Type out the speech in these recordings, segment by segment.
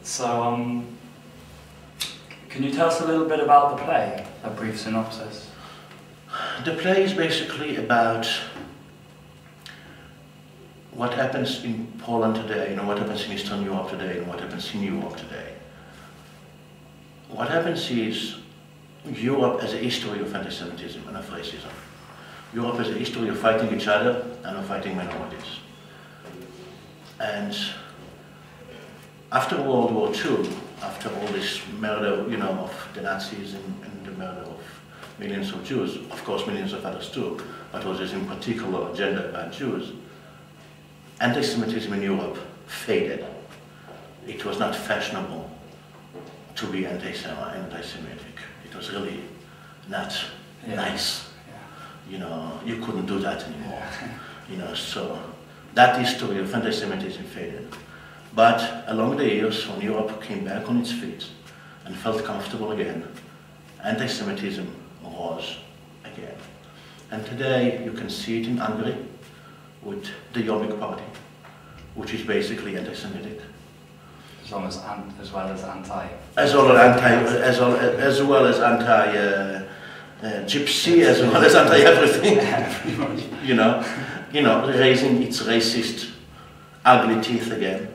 So, can you tell us a little bit about the play, a brief synopsis? The play is basically about what happens in Poland today, you know, what happens in Eastern Europe today, and what happens in Europe today. What happens is Europe has a history of anti-Semitism and of racism. Europe has a history of fighting each other and of fighting minorities. And after World War II, after all this murder, you know, of the Nazis and the murder of millions of Jews, of course millions of others too, but was in particular agenda about Jews, anti-Semitism in Europe faded. It was not fashionable to be anti-Semitic. It was really not nice. Yeah. You know, you couldn't do that anymore. Yeah. You know, so that history of anti-Semitism faded. But along the years, when Europe came back on its feet and felt comfortable again, anti-Semitism rose again. And today you can see it in Hungary with the Jobbik party, which is basically anti-Semitic. As well as anti. As well as anti-gypsy, as well as anti-everything. you know, raising its racist, ugly teeth again.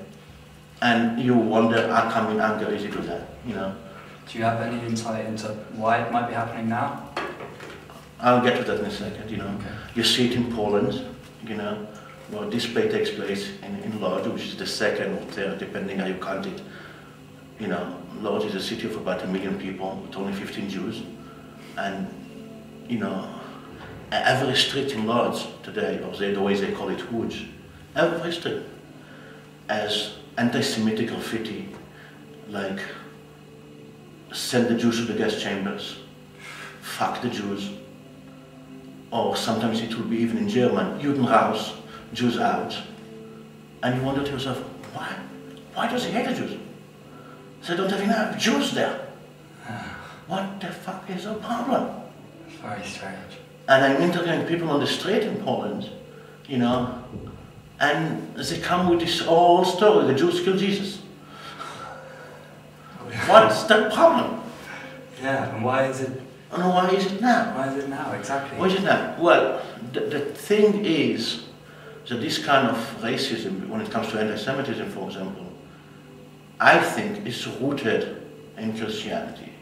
And you wonder how come in Hungary they do that, you know. Do you have any insight into why it might be happening now? I'll get to that in a second, you know. Okay. You see it in Poland, you know. Well, this play takes place in Lodz, which is the second or third, depending how you count it. You know, Lodz is a city of about 1 million people with only 15 Jews. And, you know, every street in Lodz today, or the way they call it Łódź, every street has anti-Semitic graffiti, like send the Jews to the gas chambers, fuck the Jews, or sometimes it will be even in German, Juden raus, Jews out. And you wonder to yourself, why? Why does he hate the Jews? They don't have enough Jews there. What the fuck is the problem? It's very strange. And I'm interviewing people on the street in Poland, you know, and they come with this whole story, the Jews killed Jesus. What's the problem? Yeah, and why is it? And why is it now? Why is it now, exactly? Why is it now? Well, the thing is that this kind of racism, when it comes to anti-Semitism, for example, I think is rooted in Christianity.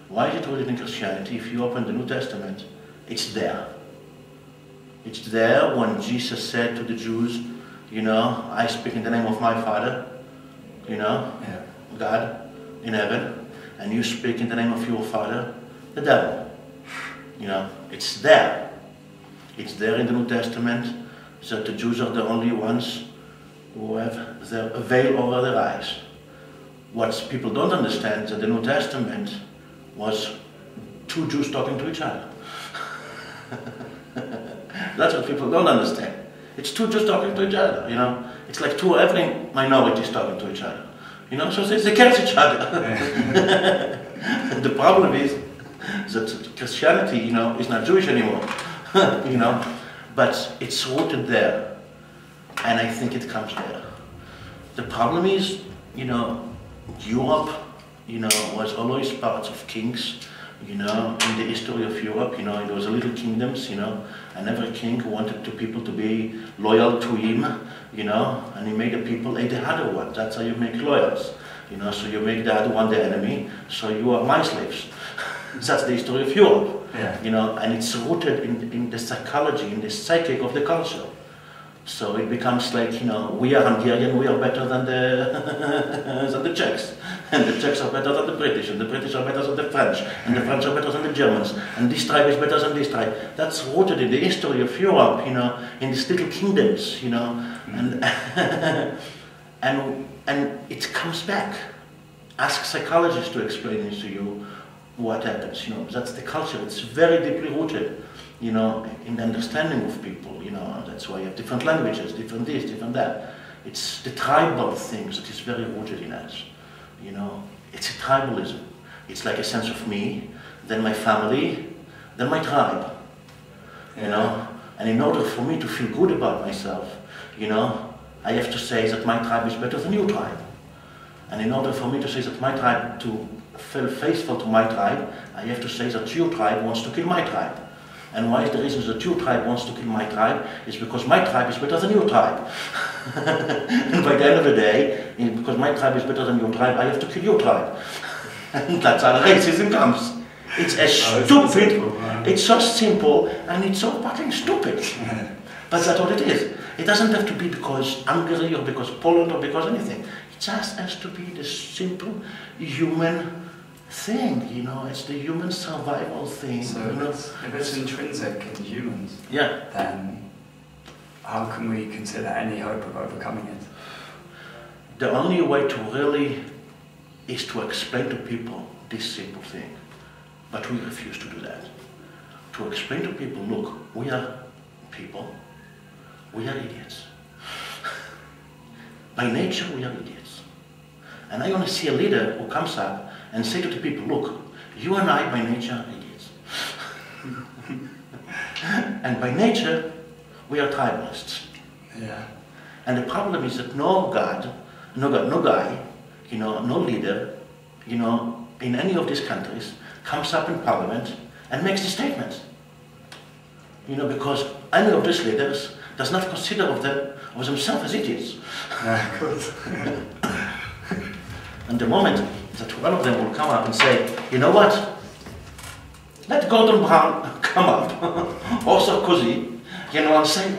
Why is it rooted in Christianity? If you open the New Testament, it's there. It's there when Jesus said to the Jews, you know, I speak in the name of my Father, you know, God in heaven, and you speak in the name of your father, the devil. You know, it's there. It's there in the New Testament that the Jews are the only ones who have a veil over their eyes. What people don't understand is that the New Testament was two Jews talking to each other. That's what people don't understand. It's two Jews talking to each other, you know. It's like two ethnic minorities talking to each other. You know, so they curse each other. The problem is that Christianity, you know, is not Jewish anymore, you know, but it's rooted there, and I think it comes there. The problem is, you know, Europe, you know, was always part of kings, you know, in the history of Europe, you know, there was a little kingdoms, you know, and every king wanted people to be loyal to him, you know, and he made the people hate the other one. That's how you make loyals, you know, so you make the other one the enemy, so you are my slaves. That's the history of Europe, you know, and it's rooted in the psychology, in the psychic of the culture. So it becomes like, you know, we are Hungarian, we are better than the Czechs, and the Czechs are better than the British, and the British are better than the French, and the French are better than the Germans, and this tribe is better than this tribe. That's rooted in the history of Europe, you know, in these little kingdoms, you know, and and it comes back. Ask psychologists to explain this to you, what happens, you know, that's the culture. It's very deeply rooted, you know, in the understanding of people, you know, that's why you have different languages, different this, different that. It's the tribal things that is very rooted in us, you know. It's a tribalism. It's like a sense of me, then my family, then my tribe, you know. And in order for me to feel good about myself, you know, I have to say that my tribe is better than your tribe. And in order for me to say that my tribe, to feel faithful to my tribe, I have to say that your tribe wants to kill my tribe. And why is the reason that your tribe wants to kill my tribe? Is because my tribe is better than your tribe. And by the end of the day, because my tribe is better than your tribe, I have to kill your tribe. And that's how racism comes. It's as stupid, it's so simple, and it's so fucking stupid. But that's what it is. It doesn't have to be because Hungary or because Poland or because anything. It just has to be the simple human thing, you know, it's the human survival thing. So you know? If it's intrinsic in humans, yeah, then how can we consider any hope of overcoming it? The only way to really is to explain to people this simple thing. But we refuse to do that. To explain to people, look, we are people, we are idiots. By nature, we are idiots. And I only see a leader who comes up and say to the people, look, you and I by nature are idiots. And by nature, we are tribalists. Yeah. And the problem is that no guy, you know, no leader, you know, in any of these countries comes up in parliament and makes these statements. You know, because any of these leaders does not consider of themselves as idiots. And the moment that one of them will come up and say, you know what, let Gordon Brown come up, or Sarkozy, you know, and say,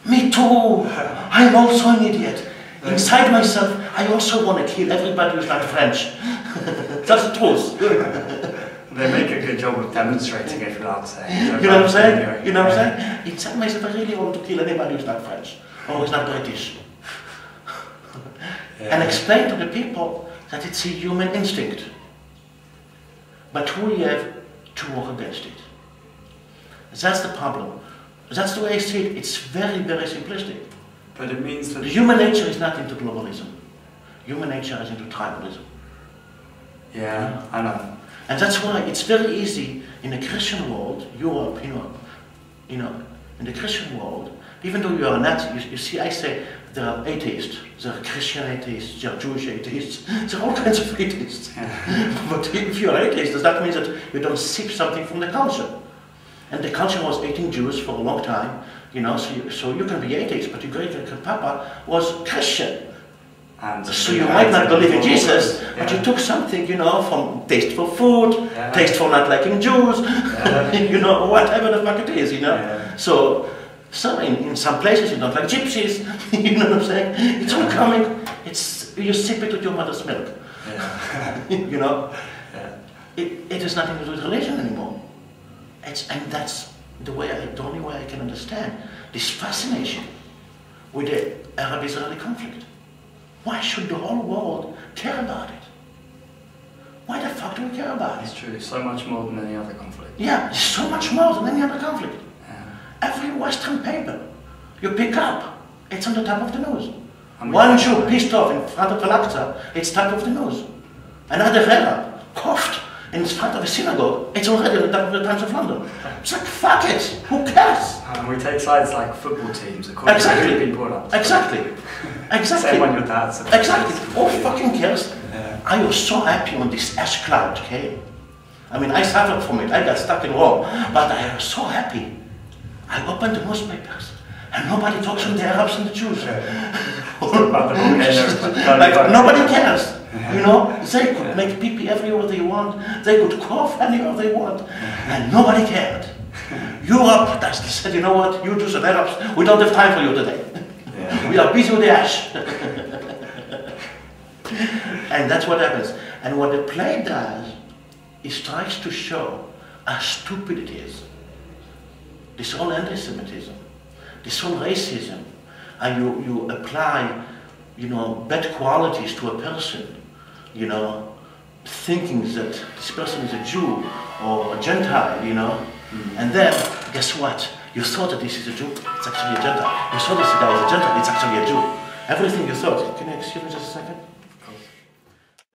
me too, I'm also an idiot. Inside myself, I also want to kill everybody who's not French. That's the truth. They make a good job of demonstrating it without saying. You know what I'm saying? You know what I'm saying? Inside myself, I really want to kill anybody who's not French or who's not British. Yeah. And explain to the people that it's a human instinct. But we have to work against it. That's the problem. That's the way I see it. It's very, very simplistic. But it means that human nature is not into globalism. Human nature is into tribalism. Yeah, I know. And that's why it's very easy in the Christian world, Europe, you know, in the Christian world, even though you are not, you see, I say there are atheists, there are Christian atheists, there are Jewish atheists, there are all kinds of atheists. Yeah. But if you are atheist, does that mean that you don't seek something from the culture? And the culture was eating Jews for a long time, you know, so you can be atheist, but your great-grandpapa was Christian. And so you might not believe in Jesus, but you took something, you know, from taste for food, taste for not liking Jews, you know, whatever the fuck it is, you know. Yeah. So in some places you don't like gypsies, you know what I'm saying? It's all coming, you sip it with your mother's milk, you know. It has nothing to do with religion anymore. And that's the only way I can understand this fascination with the Arab-Israeli conflict. Why should the whole world care about it? Why the fuck do we care about it? It's true, so much more than any other conflict. Yeah, it's so much more than any other conflict. Yeah. Every Western paper you pick up, it's on the top of the news. One Jew pissed off in front of Al-Aqsa, it's top of the news. Another Arab coughed in front of a synagogue, it's already on the top of the Times of London. It's like, fuck it, who cares? And we take sides like football teams, according to who been brought up. Exactly. Exactly. Same on your dad's. Exactly. Who fucking cares? Yeah. I was so happy when this ash cloud came. I mean, I suffered from it, I got stuck in Rome, but I was so happy. I opened the newspapers, and nobody talks to the Arabs and the Jews. Like, nobody cares. You know, they could make pee-pee everywhere they want, they could cough anywhere they want, and nobody cared. Europe said, you know what, you Jews and Arabs, we don't have time for you today. Yeah. We are busy with the ash. And that's what happens. And what the play does is tries to show how stupid it is. This whole anti-Semitism, this whole racism, and you apply, you know, bad qualities to a person, you know, thinking that this person is a Jew or a Gentile, you know, and then, guess what? You thought that this is a Jew, it's actually a Gentile. You thought this guy is a Gentile, it's actually a Jew. Everything you thought. Can you excuse me just a second?